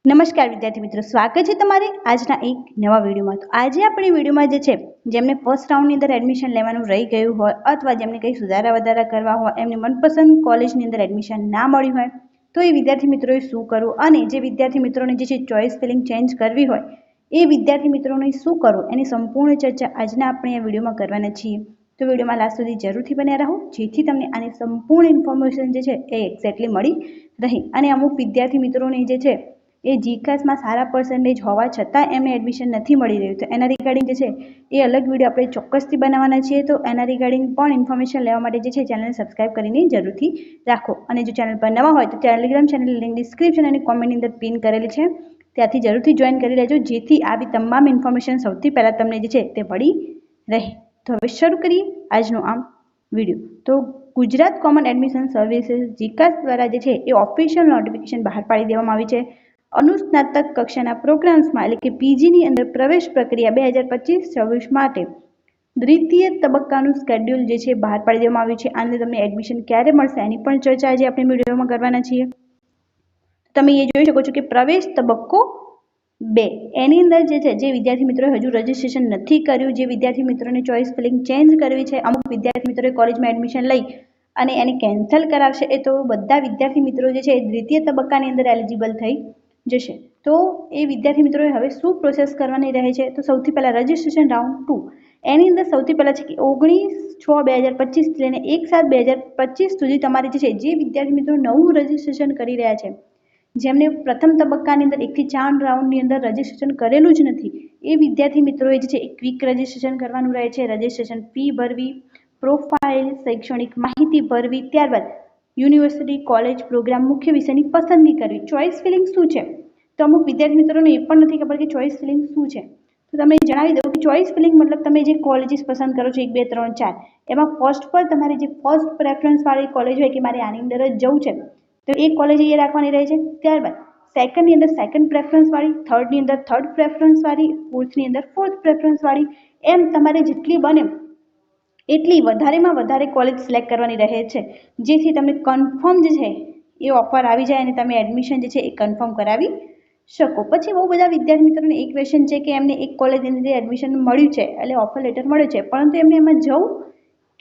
નમસ્કાર વિદ્યાર્થી મિત્રો, સ્વાગત છે તમારે આજના એક નવા વિડીયોમાં। તો આજે આપણી વિડીયોમાં જે છે જેમને ફર્સ્ટ રાઉન્ડની અંદર એડમિશન લેવાનું રહી ગયું હોય અથવા જેમને કંઈ સુધારા વધારા કરવા હોય, એમની મનપસંદ કોલેજની અંદર એડમિશન ના મળ્યું હોય તો એ વિદ્યાર્થી મિત્રોએ શું કરવું અને જે વિદ્યાર્થી મિત્રોને જે છે ચોઇસ ફિલિંગ ચેન્જ કરવી હોય એ વિદ્યાર્થી મિત્રોને શું કરવું એની સંપૂર્ણ ચર્ચા આજના આપણે આ વિડીયોમાં કરવાના છીએ। તો વિડીયોમાં લાસ્ટ સુધી જરૂરથી બન્યા રહો જેથી તમને આની સંપૂર્ણ ઇન્ફોર્મેશન જે છે એ એક્ઝેક્ટલી મળી રહે। અને અમુક વિદ્યાર્થી મિત્રોને જે છે એ જીકાસમાં સારા પર્સન્ટેજ હોવા છતાં એમને એડમિશન નથી મળી રહ્યું, તો એના રિગાર્ડિંગ જે છે એ અલગ વિડીયો આપણે ચોક્કસથી બનાવવાના છીએ। તો એના રિગાર્ડિંગ પણ ઇન્ફોર્મેશન લેવા માટે જે છે ચેનલને સબસ્ક્રાઇબ કરીને જરૂરથી રાખો। અને જો ચેનલ પર નવા હોય તો ટેલિગ્રામ ચેનલ લિંક ડિસ્ક્રિપ્શન અને કોમેન્ટની અંદર પિન કરેલી છે, ત્યાંથી જરૂરથી જોઈન કરી લેજો જેથી આવી તમામ ઇન્ફોર્મેશન સૌથી પહેલાં તમને જે છે તે મળી રહે। તો હવે શરૂ કરીએ આજનો આમ વિડીયો। તો ગુજરાત કોમન એડમિશન સર્વિસીસ જીકાસ દ્વારા જે છે એ ઓફિશિયલ નોટિફિકેશન બહાર પાડી દેવામાં આવી છે। અનુસ્નાતક કક્ષાના પ્રોગ્રામ્સમાં એટલે કે પીજીની અંદર પ્રવેશ પ્રક્રિયા 2025-26 માટે દ્વિતીય તબક્કાનું શેડ્યુલ જે છે બહાર પાડી દેવામાં આવ્યું છે। આને તમને એડમિશન ક્યારે મળશે એની પણ ચર્ચા આજે આપણે વિડીયોમાં કરવાના છીએ। તમે એ જોઈ શકો છો કે પ્રવેશ તબક્કો 2 એની અંદર જે છે જે વિદ્યાર્થી મિત્રોએ હજુ રજીસ્ટ્રેશન નથી કર્યું, જે વિદ્યાર્થી મિત્રોને ચોઇસ ફિલિંગ ચેન્જ કરવી છે, અમુક વિદ્યાર્થી મિત્રોએ કોલેજમાં એડમિશન લઈ અને એને કેન્સલ કરાવશે, એ તો બધા વિદ્યાર્થી મિત્રો જે છે એ દ્વિતીય તબક્કાની અંદર એલિજિબલ થઈ જશે। તો એ વિદ્યાર્થી મિત્રોએ હવે શું પ્રોસેસ કરવાની રહે છે? તો સૌથી પહેલાં રજિસ્ટ્રેશન રાઉન્ડ 2 એની અંદર સૌથી પહેલાં છે કે 19/6/2025 લઈને 1/7/2025 સુધી તમારે જે છે જે વિદ્યાર્થી મિત્રો નવું રજિસ્ટ્રેશન કરી રહ્યા છે, જેમને પ્રથમ તબક્કાની અંદર 1 થી 4 રાઉન્ડની અંદર રજિસ્ટ્રેશન કરેલું જ નથી, એ વિદ્યાર્થી મિત્રોએ જે છે એ ક્વિક રજિસ્ટ્રેશન કરવાનું રહે છે। રજિસ્ટ્રેશન ફી ભરવી, પ્રોફાઇલ, શૈક્ષણિક માહિતી ભરવી, ત્યારબાદ યુનિવર્સિટી કોલેજ પ્રોગ્રામ મુખ્ય વિષયની પસંદગી કરવી। ચોઇસ ફિલિંગ શું છે? તો અમુક વિદ્યાર્થી મિત્રોને એ પણ નથી ખબર કે ચોઇસ ફિલિંગ શું છે, તો તમને જણાવી દઉં કે ચોઇસ ફિલિંગ મતલબ તમે જે કોલેજીસ પસંદ કરો છો 1 2 3 4 એમાં ફર્સ્ટ પર તમારી જે ફર્સ્ટ પ્રેફરન્સ વાળી કોલેજ હોય કે મારે આની અંદર જ જવું છે તો એ કોલેજ એ રાખવાની રહે છે। ત્યારબાદ સેકન્ડની અંદર સેકન્ડ પ્રેફરન્સ વાળી, થર્ડની અંદર થર્ડ પ્રેફરન્સ વાળી, ફોર્થની અંદર ફોર્થ પ્રેફરન્સ વાળી, એમ તમારે જેટલી બને એટલી વધારેમાં વધારે કોલેજ સિલેક્ટ કરવાની રહે છે જેથી તમને કન્ફર્મ જે છે એ ઓફર આવી જાય અને તમે એડમિશન જે છે એ કન્ફર્મ કરાવી શકો। પછી બહુ બધા વિદ્યાર્થી મિત્રોને એક ક્વેશ્ચન છે કે એમને એક કોલેજની અંદર એડમિશન મળ્યું છે એટલે ઓફર લેટર મળ્યો છે પરંતુ એમને એમાં જવું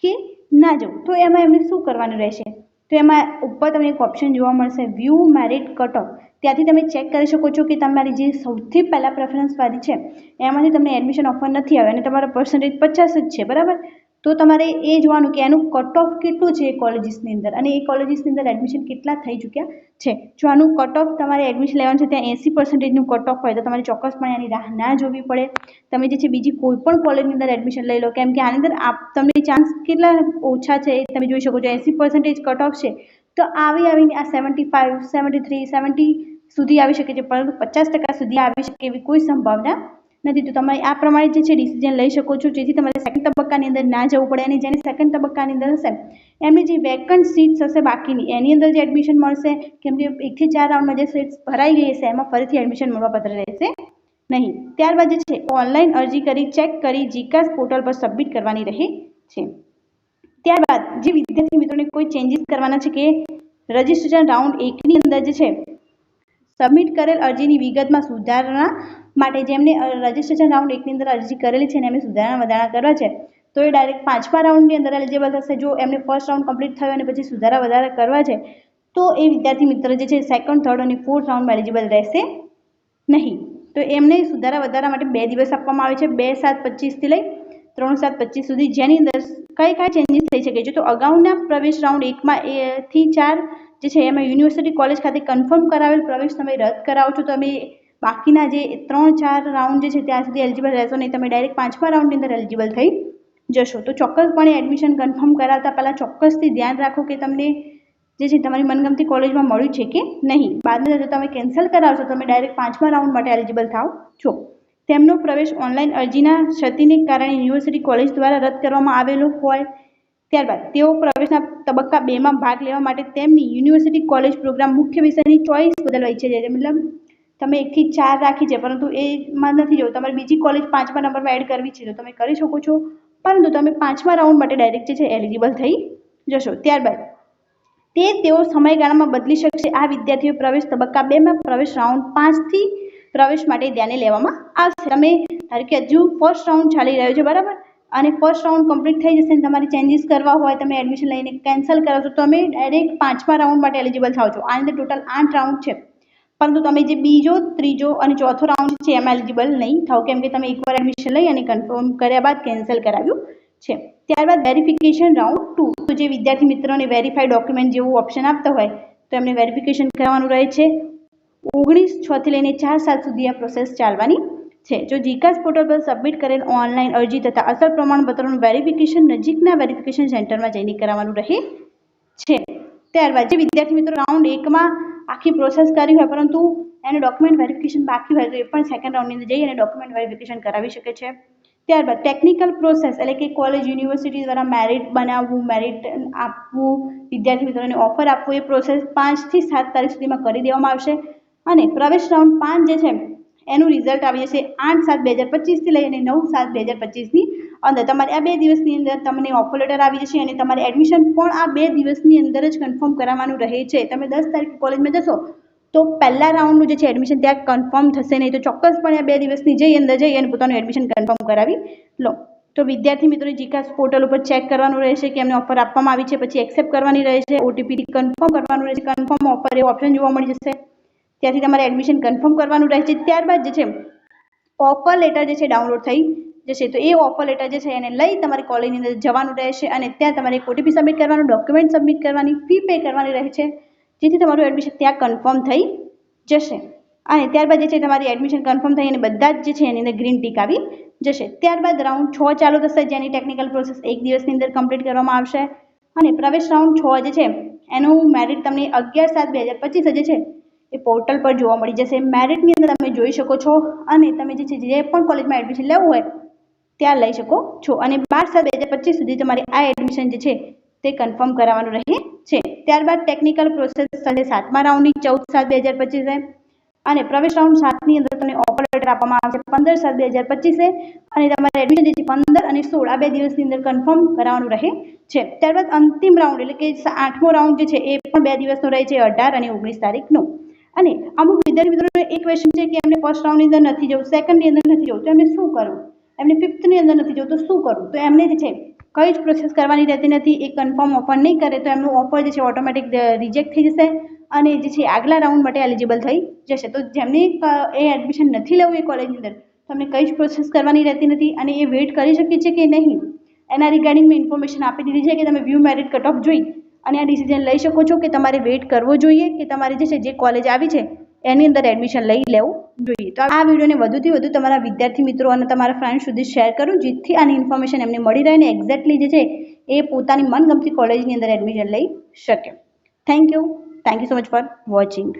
કે ના જવું, તો એમાં એમને શું કરવાનું રહેશે? તો એમાં ઉપર તમને એક ઓપ્શન જોવા મળશે વ્યૂ મેરિટ કટ ઓફ, ત્યાંથી તમે ચેક કરી શકો છો કે તમારી જે સૌથી પહેલાં પ્રેફરન્સ વાળી છે એમાંથી તમને એડમિશન ઓફર નથી આવે અને તમારો પર્સન્ટેજ 50 જ છે, બરાબર? તો તમારે એ જોવાનું કે એનું કટ ઓફ કેટલું છે એ કોલેજીસની અંદર અને એ કોલેજીસની અંદર એડમિશન કેટલા થઈ ચૂક્યા છે। જો આનું કટ ઓફ તમારે એડમિશન લેવાનું છે ત્યાં 80%નું કટ ઓફ હોય તો તમારે ચોક્કસપણે આની રાહ ના જોવી પડે। તમે જે છે બીજી કોઈ પણ કોલેજની અંદર એડમિશન લઈ લો, કેમ કે આની અંદર તમને ચાન્સ કેટલા ઓછા છે એ તમે જોઈ શકો છો। 80% કટ ઓફ છે તો આવીને આ 75, 73, 70 સુધી આવી શકે છે પરંતુ 50% સુધી આવી શકે એવી કોઈ સંભાવના નથી। તો તમે આ પ્રમાણે જે છે ડિસિઝન લઈ શકો છો જેથી તમારે સેકન્ડ તબક્કાની અંદર ના જવું પડે અને જેની સેકન્ડ તબક્કાની અંદર હશે એમની જે વેકન્ટ સીટ્સ હશે બાકીની એની અંદર જે એડમિશન મળશે, કેમ કે 1 થી 4 રાઉન્ડમાં જે સીટ્સ ભરાઈ ગઈ હશે એમાં ફરીથી એડમિશન મળવાપાત્ર રહેશે નહીં। ત્યારબાદ જે છે ઓનલાઈન અરજી કરી ચેક કરી જીકાસ પોર્ટલ પર સબમિટ કરવાની રહે છે। ત્યારબાદ જે વિદ્યાર્થી મિત્રોને કોઈ ચેન્જીસ કરવાના છે કે રજિસ્ટ્રેશન રાઉન્ડ 1 ની અંદર જે છે સબમિટ કરેલ અરજીની વિગતમાં સુધારણા માટે જેમને રજિસ્ટ્રેશન રાઉન્ડ 1 ની અંદર અરજી કરેલી છે અને એમને સુધારણા વધારણા કરવા છે તો એ ડાયરેક્ટ 5મા રાઉન્ડની અંદર એલિજિબલ થશે। જો એમને ફર્સ્ટ રાઉન્ડ કમ્પ્લીટ થયો અને પછી સુધારા વધારા કરવા છે તો એ વિદ્યાર્થી મિત્ર જે છે સેકન્ડ, થર્ડ અને ફોર્થ રાઉન્ડમાં એલિજિબલ રહેશે નહીં। તો એમને સુધારા વધારા માટે 2 દિવસ આપવામાં આવે છે, 2/7/25 થી લઈ 3/7/25 સુધી, જેની અંદર કઈ ચેન્જીસ થઈ શકે છે। તો અગાઉના પ્રવેશ રાઉન્ડ 1માં થી 4 જે છે એમાં યુનિવર્સિટી કોલેજ ખાતે કન્ફર્મ કરાવેલ પ્રવેશ તમે રદ કરાવો છો, તમે બાકીના જે 3-4 રાઉન્ડ જે છે ત્યાં સુધી એલિજિબલ રહેશો નહીં, તમે ડાયરેક્ટ 5મા રાઉન્ડની અંદર એલિજિબલ થઈ જશો। તો ચોક્કસપણે એડમિશન કન્ફર્મ કરાવતા પહેલાં ચોક્કસથી ધ્યાન રાખો કે તમને જે છે તમારી મનગમતી કોલેજમાં મળ્યું છે કે નહીં। બાદમાં જો તમે કેન્સલ કરાવશો તમે ડાયરેક્ટ 5મા રાઉન્ડ માટે એલિજિબલ થાવ છો। તેમનો પ્રવેશ ઓનલાઈન અરજીના ક્ષતિને કારણે યુનિવર્સિટી કોલેજ દ્વારા રદ કરવામાં આવેલો હોય, ત્યારબાદ તેઓ પ્રવેશના તબક્કા 2માં ભાગ લેવા માટે તેમની યુનિવર્સિટી કોલેજ પ્રોગ્રામ મુખ્ય વિષયની ચોઇસ બદલવા ઈચ્છે છે, મતલબ તમે 1 થી 4 રાખી છે પરંતુ એમાં નથી જવું, તમારે બીજી કોલેજ 5મા નંબરમાં એડ કરવી છે તો તમે કરી શકો છો, પરંતુ તમે 5મા રાઉન્ડ માટે ડાયરેક્ટ જે છે એલિજિબલ થઈ જશો। ત્યારબાદ તે તેઓ સમયગાળામાં બદલી શકશે. આ વિદ્યાર્થીઓ પ્રવેશ તબક્કા 2 માં પ્રવેશ રાઉન્ડ 5 થી પ્રવેશ માટે ધ્યાને લેવામાં આવશે. તમે ધારો કે હજુ ફર્સ્ટ રાઉન્ડ ચાલી રહ્યો છે, બરાબર, અને ફર્સ્ટ રાઉન્ડ કમ્પ્લીટ થઈ જશે અને તમારે ચેન્જીસ કરવા હોય, તમે એડમિશન લઈને કેન્સલ કરાવશો તો તમે ડાયરેક્ટ 5મા રાઉન્ડ માટે એલિજિબલ થાવ છો. આ અંદર ટોટલ 8 રાઉન્ડ છે, પરંતુ તમે જે બીજો, ત્રીજો અને ચોથો રાઉન્ડ છે એમાં એલિજિબલ નહીં થાવ, કેમ કે તમે એકવાર એડમિશન લઈ અને કન્ફર્મ કર્યા બાદ કેન્સલ કરાવ્યું છે. ત્યારબાદ વેરિફિકેશન રાઉન્ડ 2, તો જે વિદ્યાર્થી મિત્રોને વેરીફાઈ ડોક્યુમેન્ટ જેવું ઓપ્શન આપતા હોય તો એમને વેરિફિકેશન કરવાનું રહે છે. 19/6 થી લઈને 4/7 સુધી આ પ્રોસેસ ચાલવાની છે. જો જીકાસ પોર્ટલ પર સબમિટ કરેલ ઓનલાઈન અરજી તથા અસલ પ્રમાણપત્રોનું વેરિફિકેશન નજીકના વેરિફિકેશન સેન્ટરમાં જઈને કરાવવાનું રહે છે. ત્યારબાદ જે વિદ્યાર્થી મિત્રો રાઉન્ડ 1માં આખી પ્રોસેસ કરી હોય પરંતુ એને ડોક્યુમેન્ટ વેરિફિકેશન બાકી હોય તો એ પણ સેકન્ડ રાઉન્ડની અંદર જઈ અને ડોક્યુમેન્ટ વેરિફિકેશન કરાવી શકે છે. ત્યારબાદ ટેકનિકલ પ્રોસેસ એટલે કે કોલેજ યુનિવર્સિટી દ્વારા મેરિટ બનાવવું, મેરિટ આપવું, વિદ્યાર્થી મિત્રોને ઓફર આપવું, એ પ્રોસેસ 5 થી 7 તારીખ સુધીમાં કરી દેવામાં આવશે. અને પ્રવેશ રાઉન્ડ 5 જે છે એનું રિઝલ્ટ આવી જશે 8/7/2025 થી લઈને 9/7/2025 ની અંદર. તમારે આ 2 દિવસની અંદર તમને ઓફર લેટર આવી જશે અને તમારે એડમિશન પણ આ 2 દિવસની અંદર જ કન્ફર્મ કરાવવાનું રહે છે. તમે 10 તારીખે કોલેજમાં જશો તો પહેલા રાઉન્ડનું જે છે એડમિશન ત્યાં કન્ફર્મ થશે નહીં, તો ચોક્કસપણે આ 2 દિવસની અંદર જઈ અને પોતાનું એડમિશન કન્ફર્મ કરાવી લો. તો વિદ્યાર્થી મિત્રોએ જીકાસ પોર્ટલ ઉપર ચેક કરવાનું રહેશે કે એમને ઓફર આપવામાં આવી છે, પછી એક્સેપ્ટ કરવાની રહેશે, ઓટીપીથી કન્ફર્મ કરવાનું રહેશે, કન્ફર્મ ઓફર એ ઓપ્શન જોવા મળી જશે, ત્યાંથી તમારે એડમિશન કન્ફર્મ કરવાનું રહે છે. ત્યારબાદ જે છે ઓફર લેટર જે છે ડાઉનલોડ થઈ જશે, તો એ ઓફર લેટર જે છે એને લઈ તમારે કોલેજની અંદર જવાનું રહેશે અને ત્યાં તમારે ઓટીપી સબમિટ કરવાનું, ડોક્યુમેન્ટ સબમિટ કરવાની, ફી પે કરવાની રહે છે, જેથી તમારું એડમિશન ત્યાં કન્ફર્મ થઈ જશે. અને ત્યારબાદ જે છે તમારી એડમિશન કન્ફર્મ થઈ અને બધા જ જે છે એની અંદર ગ્રીન ટીક આવી જશે. ત્યારબાદ રાઉન્ડ 6 ચાલુ થશે, જેની ટેકનિકલ પ્રોસેસ 1 દિવસની અંદર કમ્પ્લીટ કરવામાં આવશે. અને પ્રવેશ રાઉન્ડ 6 જે છે એનું મેરિટ તમને 11/7/2025 જે છે એ પોર્ટલ પર જોવા મળી જશે. મેરિટની અંદર તમે જોઈ શકો છો અને તમે જે છે જે પણ કોલેજમાં એડમિશન લેવું હોય ત્યાં લઈ શકો છો. અને 12/7/2025 સુધી તમારે આ એડમિશન જે છે તે કન્ફર્મ કરાવવાનું રહે છે. ત્યારબાદ ટેકનિકલ પ્રોસેસ થશે 7મા રાઉન્ડની 14/7/2025 અને પ્રવેશ રાઉન્ડ 7 ની અંદર તમને ઓફર લેટર આપવામાં આવશે 15/7/2025 અને તમારે એડમિશન જે છે 15 અને 16 આ 2 દિવસની અંદર કન્ફર્મ કરાવવાનું રહે છે. ત્યારબાદ અંતિમ રાઉન્ડ એટલે કે 8મો રાઉન્ડ જે છે એ પણ 2 દિવસનો રહે છે, 18 અને 19 તારીખનો. અને અમુક વિદ્યાર્થી મિત્રોને એક ક્વેશ્ચન છે કે એમને ફર્સ્ટ રાઉન્ડની અંદર નથી જવું, સેકન્ડની અંદર નથી જવું, તો એમને શું કરવું, એમને 5thની અંદર નથી જવું તો શું કરવું, તો એમને જે છે કઈ જ પ્રોસેસ કરવાની રહેતી નથી. એ કન્ફર્મ ઓફર નહીં કરે તો એમનું ઓફર જે છે ઓટોમેટિક રિજેક્ટ થઈ જશે અને જે છે આગલા રાઉન્ડ માટે એલિજિબલ થઈ જશે. તો જેમને એ એડમિશન નથી લેવું એ કોલેજની અંદર, તમને કઈ જ પ્રોસેસ કરવાની રહેતી નથી અને એ વેઇટ કરી શકે છે કે નહીં એના રિગાર્ડિંગ મેં ઇન્ફોર્મેશન આપી દીધી છે કે તમે વ્યૂ મેરિટ કટ ઓફ જોઈ અને આ ડિસિઝન લઈ શકો છો કે તમારે વેઇટ કરવો જોઈએ કે તમારે જે છે જે કોલેજ આવી છે એની અંદર એડમિશન લઈ લેવું જોઈએ. તો આ વિડીયોને વધુથી વધુ તમારા વિદ્યાર્થી મિત્રો અને તમારા ફ્રેન્ડ સુધી શેર કરો, જેથી આની ઇન્ફોર્મેશન એમને મળી રહે અને એક્ઝેક્ટલી જે છે એ પોતાની મનગમતી કોલેજની અંદર એડમિશન લઈ શકે. Thank you so much for watching.